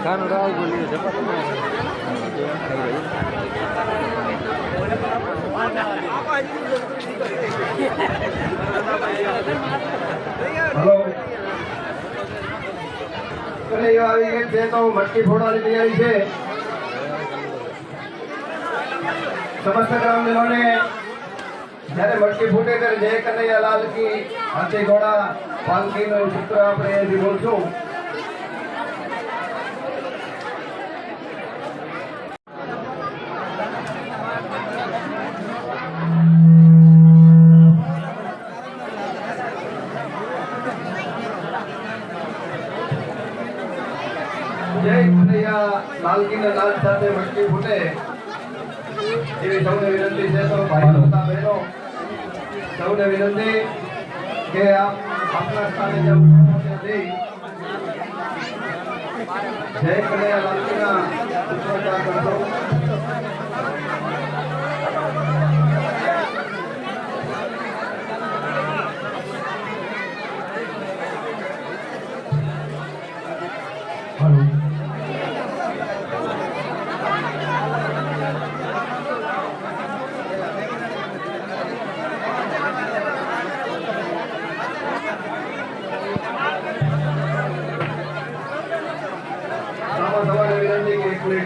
ખાનું રાવ બોલીએ જપા હેલો કનૈયા આવી ગઈ છે તો મટકી ફોડવાની તૈયારી છે સમસ્ત ગ્રામજનોને જ્યારે મટકી ફૂટે ત્યારે જય કનૈયા લાલ કી હાથી ઘોડા પાલકીનું સૂત્ર આપણે અહીંથી બોલશું જય કનૈયા લાલકીના નાદ સાથે મટકી ફૂટે એવી સૌને વિનંતી છે તો ભાઈ તથા બહેનો સૌને વિનંતી કે આપના સ્થાને જવું ત્યાંથી જય કનૈયા લાલકીના ઉચ્ચાર કરશો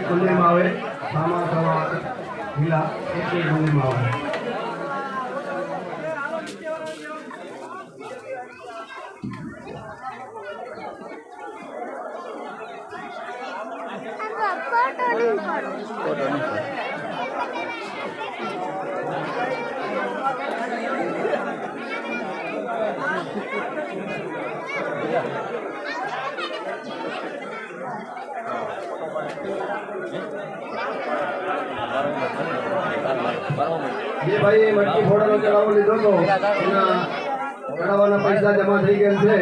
ખુલ્લીમાં આવે સામા સવા ઢીલા એક ખુલ્લીમાં આવે જે ભાઈ મટકી ફોડવાનો ચડાવો લીધો હતો એના ચડાવવાના પૈસા જમા થઈ ગયા છે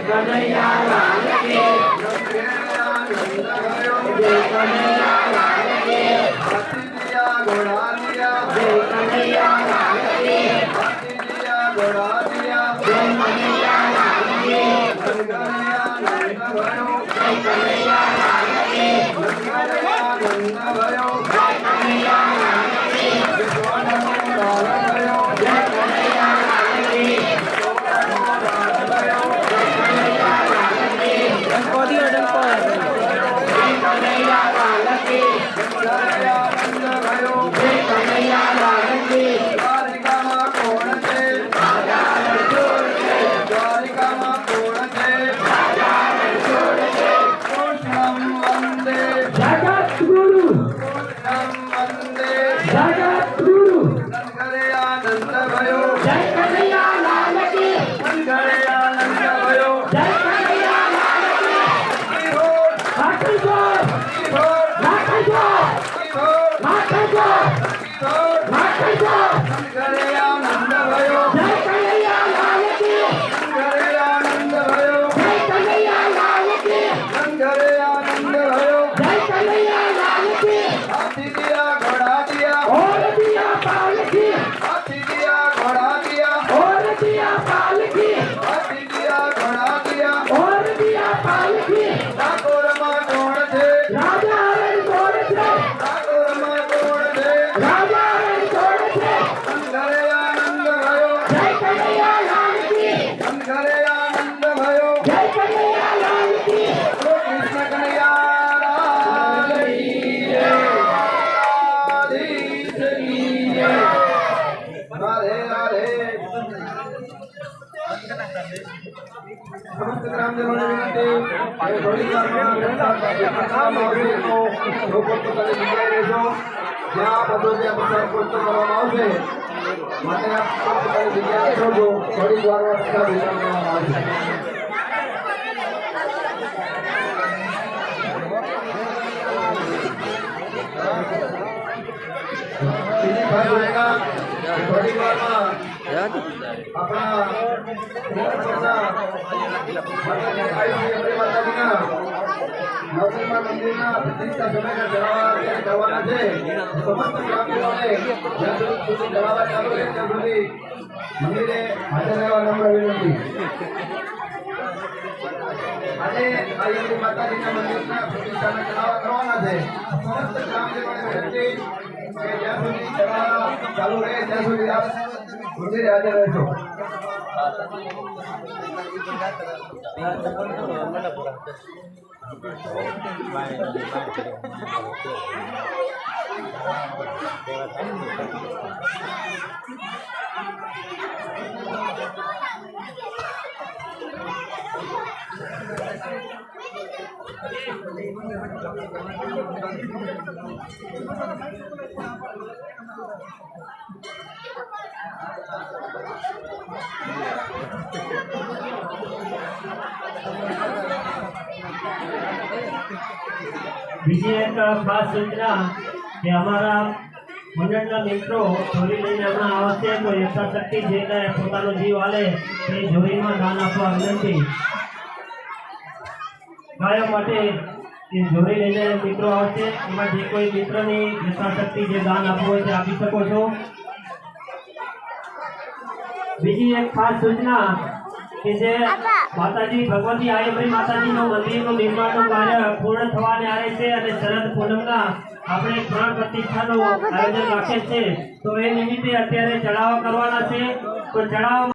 કનૈયા લાલ કે કનૈયા લાલ કે હાથી દિયા ઘોડા દિયા જય કનૈયા લાલ કે હાથી દિયા ઘોડા દિયા જય કનૈયા લાલ કે કનૈયા નંદ ભયો જય કનૈયા લાલ કે કનૈયા નંદ ભયો જય કનૈયા લાલ કે સોનો લાલ ભયો જય કનૈયા લાલ કે સમસ્ત ગ્રામજનોને વિનંતી કે થોડી વારમાં લોકો પોતાની જગ્યાએ રહેજો. જ્યાં બધો ત્યાં પ્રસાદ પહોંચતો કરવામાં આવશે માટે આપ પોતાની જગ્યાએ રહેજો. થોડી વારમાં પ્રસાદ વિતરણ કરવામાં આવશે. બીજી ખાસ સૂચના થોડી વારમાં આપણા માતાજીના નવમીમાં મંદિરના પ્રતિષ્ઠા સમયના જણાવવા કરવાના છે. સમસ્ત ગ્રામજનોને જ્યાં સુધી જણાવવા ચાલુ રહે ત્યાં સુધી મંદિરે હાજર રહેવા નમ્ર વિનંતી. આજે આયરી માતાજીના મંદિરના પ્રતિષ્ઠાના જણાવવા કરવાના છે. સમસ્ત ગ્રામજનોને વિનંતી કે જ્યાં સુધી જણાવવા ચાલુ રહે ત્યાં સુધી આપ મંદિરે હાજર રહેશો. બીજી એક ખાસ સૂચના કે અમારા મંડળના મિત્રો જોડી લઈને હમણાં આવશે તો યથાશક્તિ જે કાંઈ પોતાનો જીવ આલે એ જોડીમાં દાન આપવા વિનંતી. ગાયો માટે એ જોડી લઈને મિત્રો આવશે એમાં જે કોઈ મિત્રની યથાશક્તિ જે દાન આપવું હોય તે આપી શકો છો. બીજી એક ખાસ સૂચના કે જે માતાજી ભગવતી આયમરી માતાજીનું મંદિરનું નિર્માણનું કાર્ય પૂર્ણ થવાને આવે છે અને શરદ પૂનમના આપણે પ્રાણ પ્રતિષ્ઠાનું આયોજન રાખે છે તો એ નિમિત્તે અત્યારે ચઢાવા કરવાના છે. તો ચઢાવા